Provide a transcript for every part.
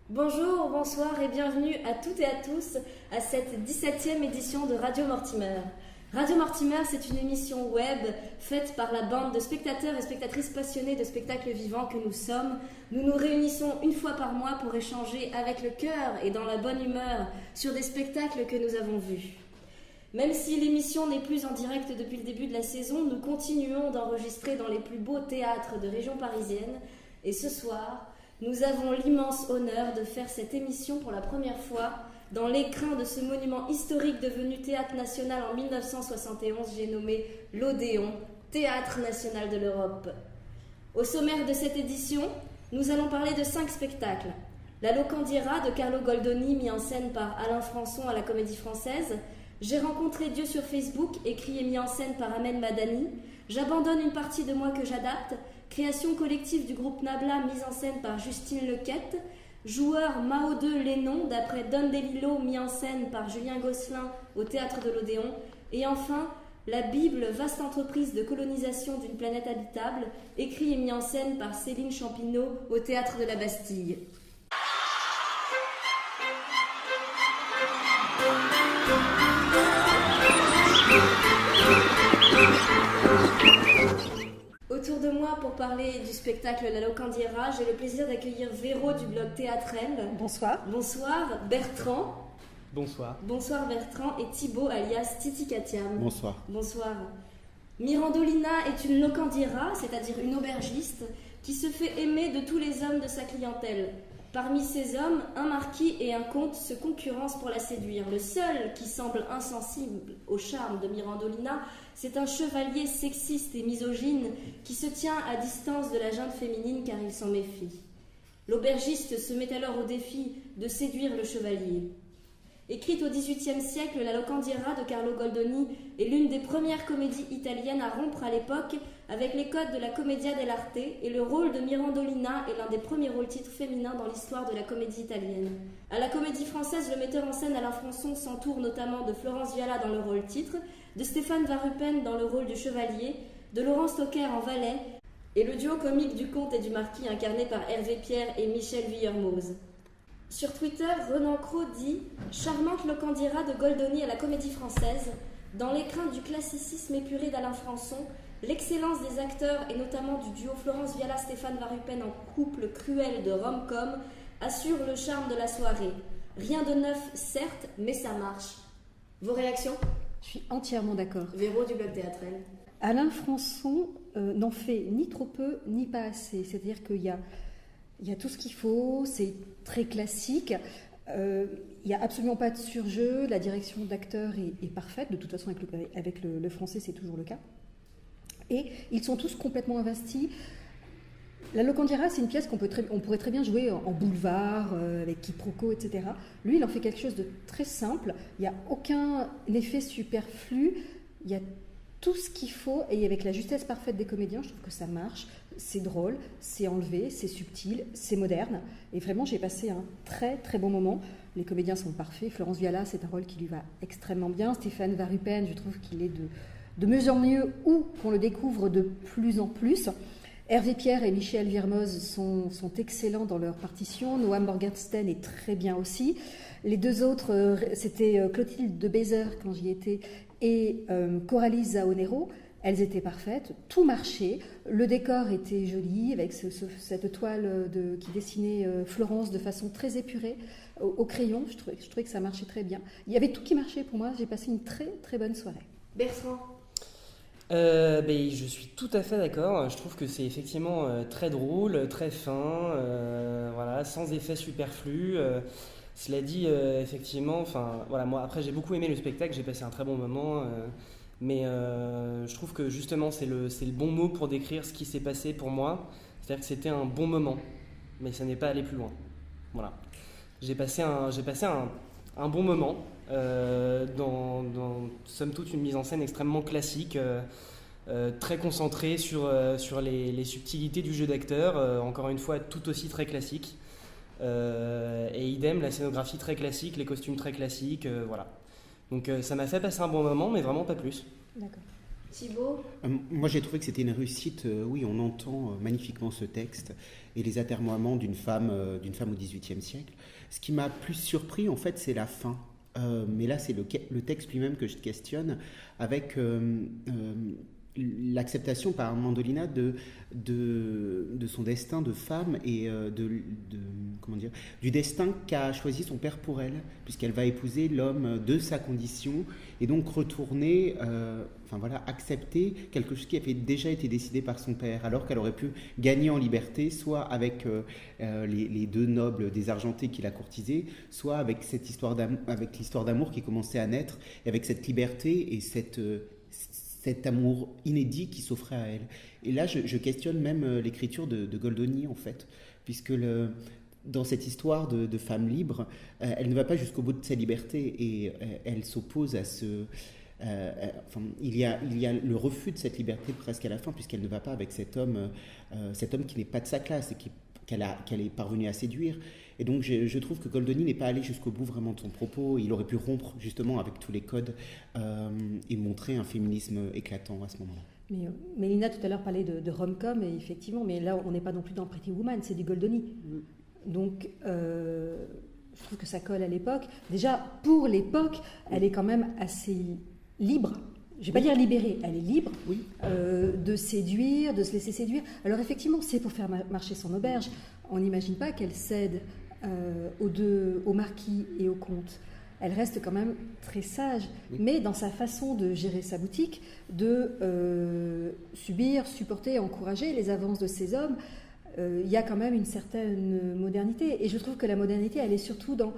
Bonjour, bonsoir et bienvenue à toutes et à tous à cette 17e édition de Radio Mortimer. Radio Mortimer, c'est une émission web faite par la bande de spectateurs et spectatrices passionnés de spectacles vivants que nous sommes. Nous nous réunissons une fois par mois pour échanger avec le cœur et dans la bonne humeur sur des spectacles que nous avons vus. Même si l'émission n'est plus en direct depuis le début de la saison, nous continuons d'enregistrer dans les plus beaux théâtres de région parisienne. Et ce soir, nous avons l'immense honneur de faire cette émission pour la première fois dans l'écrin de ce monument historique devenu Théâtre National en 1971, j'ai nommé l'Odéon, Théâtre National de l'Europe. Au sommaire de cette édition, nous allons parler de 5 spectacles. La Locandira de Carlo Goldoni, mis en scène par Alain Françon à la Comédie Française. J'ai rencontré Dieu sur Facebook, écrit et mis en scène par Ahmed Madani. J'abandonne une partie de moi que j'adapte. Création collective du groupe Nabla, mise en scène par Justine Lequette. Joueur Mao 2 Lénon, d'après Don DeLillo, mis en scène par Julien Gosselin au Théâtre de l'Odéon. Et enfin, La Bible, vaste entreprise de colonisation d'une planète habitable, écrit et mis en scène par Céline Champineau au Théâtre de la Bastille. Autour de moi, pour parler du spectacle La Locandira, j'ai le plaisir d'accueillir Véro du blog Théâtrel. Bonsoir. Bonsoir. Bertrand. Bonsoir. Bonsoir Bertrand et Thibaut alias Titi Katiam. Bonsoir. Bonsoir. Mirandolina est une locandira, c'est-à-dire une aubergiste, qui se fait aimer de tous les hommes de sa clientèle. Parmi ces hommes, un marquis et un comte se concurrencent pour la séduire. Le seul qui semble insensible au charme de Mirandolina, c'est un chevalier sexiste et misogyne qui se tient à distance de la junte féminine car il s'en méfie. L'aubergiste se met alors au défi de séduire le chevalier. Écrite au XVIIIe siècle, La Locandira de Carlo Goldoni est l'une des premières comédies italiennes à rompre à l'époque avec les codes de la commedia dell'arte, et le rôle de Mirandolina est l'un des premiers rôles-titres féminins dans l'histoire de la comédie italienne. À la Comédie Française, le metteur en scène Alain Françon s'entoure notamment de Florence Viala dans le rôle-titre, de Stéphane Varupen dans le rôle du chevalier, de Laurent Stocker en valet, et le duo comique du comte et du marquis incarné par Hervé Pierre et Michel Villermoz. Sur Twitter, Renan Cros dit « Charmante Locandira de Goldoni à la Comédie Française, dans l'écrin du classicisme épuré d'Alain Françon, l'excellence des acteurs et notamment du duo Florence Viala-Stéphane Varupen en couple cruel de rom-com assure le charme de la soirée. Rien de neuf, certes, mais ça marche. » Vos réactions ? Je suis entièrement d'accord. Véro du blog Théâtrel. Alain Françon n'en fait ni trop peu ni pas assez. C'est-à-dire qu'il y a tout ce qu'il faut, c'est très classique. Il n'y a absolument pas de surjeu. La direction d'acteur est parfaite. De toute façon, avec le français, c'est toujours le cas. Et ils sont tous complètement investis. La Locandira, c'est une pièce qu'on pourrait très bien jouer en boulevard, avec quiproquo, etc. Lui, il en fait quelque chose de très simple. Il n'y a aucun effet superflu. Il y a tout ce qu'il faut, et avec la justesse parfaite des comédiens, je trouve que ça marche. C'est drôle, c'est enlevé, c'est subtil, c'est moderne. Et vraiment, j'ai passé un très très bon moment. Les comédiens sont parfaits. Florence Viala, c'est un rôle qui lui va extrêmement bien. Stéphane Varupen, je trouve qu'il est de mieux en mieux, ou qu'on le découvre de plus en plus. Hervé Pierre et Michel Villermoz sont excellents dans leur partition. Noam Morgenstern est très bien aussi. Les deux autres, c'était Clotilde de Bézer quand j'y étais, et Coralie Zaonero. Elles étaient parfaites, tout marchait, le décor était joli, avec cette toile qui dessinait Florence de façon très épurée, au crayon. Je trouvais que ça marchait très bien. Il y avait tout qui marchait pour moi, j'ai passé une très très bonne soirée. Bertrand. Je suis tout à fait d'accord. Je trouve que c'est effectivement très drôle, très fin, voilà, sans effet superflu. Cela dit, effectivement, moi après j'ai beaucoup aimé le spectacle, j'ai passé un très bon moment. Mais je trouve que justement c'est le bon mot pour décrire ce qui s'est passé pour moi. C'est-à-dire que c'était un bon moment, mais ça n'est pas allé plus loin. Voilà. J'ai passé un bon moment dans somme toute une mise en scène extrêmement classique, très concentrée sur les subtilités du jeu d'acteur, encore une fois tout aussi très classique. Et idem, la scénographie très classique, les costumes très classiques, voilà. Donc ça m'a fait passer un bon moment, mais vraiment pas plus. D'accord. Thibaut? Moi, j'ai trouvé que c'était une réussite. Oui, on entend magnifiquement ce texte et les atermoiements d'une femme au XVIIIe siècle. Ce qui m'a plus surpris, en fait, c'est la fin. Mais là, c'est le texte lui-même que je questionne, avec l'acceptation par Mandolina de son destin de femme et comment dire, du destin qu'a choisi son père pour elle, puisqu'elle va épouser l'homme de sa condition et donc retourner, accepter quelque chose qui avait déjà été décidé par son père, alors qu'elle aurait pu gagner en liberté, soit avec les deux nobles désargentés qui la courtisaient, soit avec cette histoire avec l'histoire d'amour qui commençait à naître, et avec cette liberté et cet amour inédit qui s'offrait à elle. Et là, je questionne même l'écriture de Goldoni, en fait, puisque dans cette histoire de femme libre, elle ne va pas jusqu'au bout de sa liberté, et elle s'oppose à ce... il y a le refus de cette liberté presque à la fin, puisqu'elle ne va pas avec cet homme qui n'est pas de sa classe et qu'elle est parvenue à séduire. Et donc je trouve que Goldoni n'est pas allé jusqu'au bout vraiment de son propos. Il aurait pu rompre justement avec tous les codes et montrer un féminisme éclatant à ce moment-là. Mais Mélina tout à l'heure parlait de rom-com, et effectivement, mais là on n'est pas non plus dans Pretty Woman, c'est du Goldoni. Donc je trouve que ça colle à l'époque. Déjà, pour l'époque, elle est quand même assez libre. Je ne vais pas dire libérée, elle est libre de séduire, de se laisser séduire. Alors effectivement, c'est pour faire marcher son auberge. On n'imagine pas qu'elle cède au marquis et au comte. Elle reste quand même très sage, mais dans sa façon de gérer sa boutique, de subir, supporter, encourager les avances de ces hommes, il y a quand même une certaine modernité. Et je trouve que la modernité, elle est surtout dans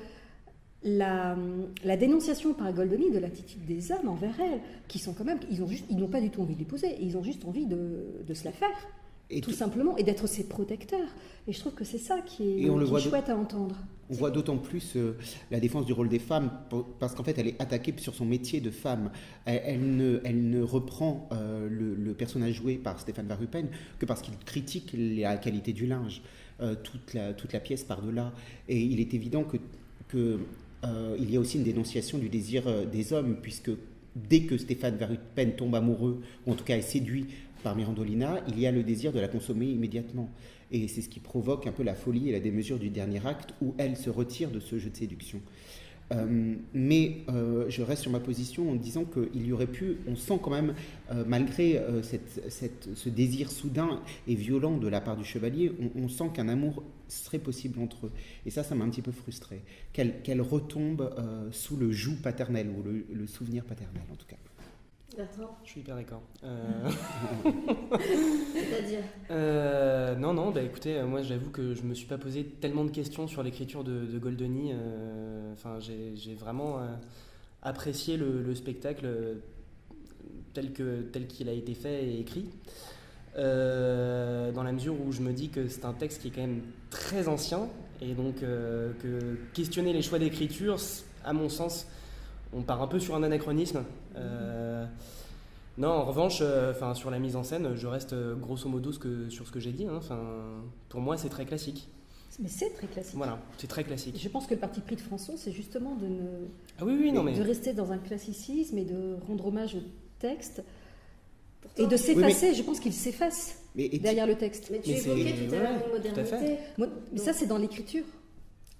la dénonciation par Goldoni de l'attitude des hommes envers elle, qui sont quand même, ils n'ont pas du tout envie de l'épouser, ils ont juste envie de se la faire. Tout simplement, et d'être ses protecteurs. Et je trouve que c'est ça qui est chouette à entendre. On voit d'autant plus la défense du rôle des femmes, parce qu'en fait, elle est attaquée sur son métier de femme. Elle ne reprend le personnage joué par Stéphane Verhuppen que parce qu'il critique la qualité du linge. Toute la pièce part de là. Et il est évident que il y a aussi une dénonciation du désir des hommes, puisque dès que Stéphane Verhuppen tombe amoureux, ou en tout cas est séduit par Mirandolina, il y a le désir de la consommer immédiatement. Et c'est ce qui provoque un peu la folie et la démesure du dernier acte, où elle se retire de ce jeu de séduction. Mais je reste sur ma position en disant qu'il y aurait pu, on sent quand même, malgré ce désir soudain et violent de la part du chevalier, on sent qu'un amour serait possible entre eux. Et ça m'a un petit peu frustré. Qu'elle retombe sous le joug paternel, ou le souvenir paternel en tout cas. Bertrand ? Je suis hyper d'accord. C'est-à-dire Non, écoutez, moi j'avoue que je me suis pas posé tellement de questions sur l'écriture de Goldoni. J'ai vraiment apprécié le spectacle tel qu'il a été fait et écrit. Dans la mesure où je me dis que c'est un texte qui est quand même très ancien, et donc que questionner les choix d'écriture, à mon sens, on part un peu sur un anachronisme. Non, en revanche, sur la mise en scène, je reste grosso modo sur ce que j'ai dit. Pour moi, c'est très classique. Mais c'est très classique. Voilà, c'est très classique. Je pense que le parti pris de Françon, c'est justement de rester dans un classicisme et de rendre hommage au texte. Et de s'effacer, je pense qu'il s'efface derrière le texte. Mais tu évoquais tout à l'heure une modernité. Mais ça, c'est dans l'écriture.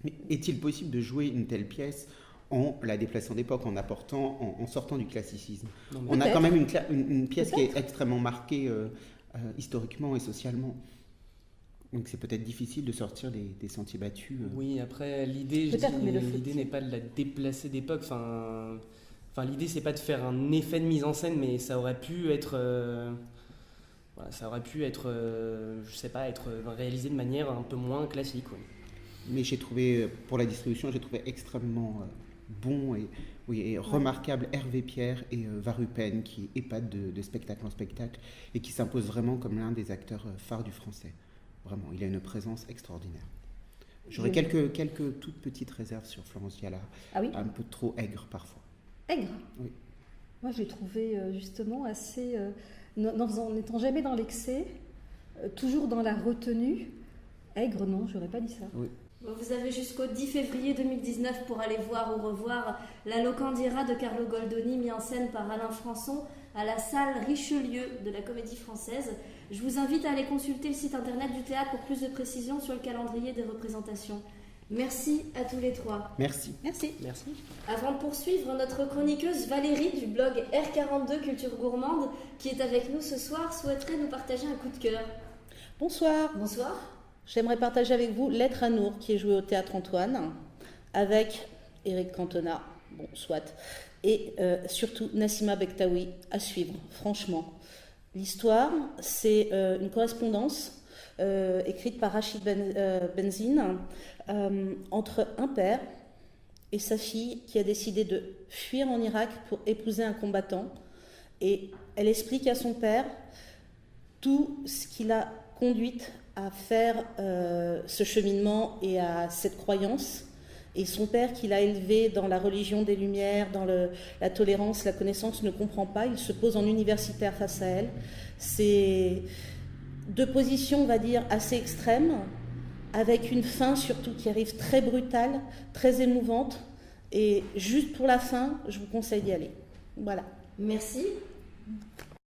Mais est-il possible de jouer une telle pièce en la déplaçant d'époque, en sortant du classicisme? On a quand même une pièce qui est extrêmement marquée historiquement et socialement. Donc c'est peut-être difficile de sortir des sentiers battus. Oui, après, l'idée n'est pas de la déplacer d'époque. L'idée, c'est pas de faire un effet de mise en scène, mais ça aurait pu être... être réalisé de manière un peu moins classique. Ouais. Mais j'ai trouvé, pour la distribution, extrêmement bon et remarquable Hervé Pierre et Verhuppen, qui épatent de spectacle en spectacle et qui s'impose vraiment comme l'un des acteurs phares du français. Vraiment, il a une présence extraordinaire. J'aurais quelques toutes petites réserves sur Florence Diala, un peu trop aigre parfois. Aigre ? Oui. Moi, je l'ai trouvé justement assez... n'étant jamais dans l'excès, toujours dans la retenue. Aigre, non, j'aurais pas dit ça. Oui. Vous avez jusqu'au 10 février 2019 pour aller voir ou revoir La Locandira de Carlo Goldoni, mis en scène par Alain Françon à la salle Richelieu de la Comédie Française. Je vous invite à aller consulter le site internet du théâtre pour plus de précisions sur le calendrier des représentations. Merci à tous les trois. Merci. Merci. Merci. Avant de poursuivre, notre chroniqueuse Valérie du blog R42 Culture Gourmande, qui est avec nous ce soir, souhaiterait nous partager un coup de cœur. Bonsoir. Bonsoir. J'aimerais partager avec vous Lettre à Nour, qui est jouée au Théâtre Antoine, avec Éric Cantona, bon, soit, et surtout Nassima Bektaoui, à suivre, franchement. L'histoire, c'est une correspondance écrite par Rachid Benzine entre un père et sa fille qui a décidé de fuir en Irak pour épouser un combattant. Et elle explique à son père tout ce qui l'a conduite à faire ce cheminement et à cette croyance. Et son père, qui l'a élevé dans la religion des Lumières, dans la tolérance, la connaissance, ne comprend pas. Il se pose en universitaire face à elle. C'est deux positions, on va dire, assez extrêmes, avec une fin surtout qui arrive très brutale, très émouvante. Et juste pour la fin, je vous conseille d'y aller. Voilà. Merci.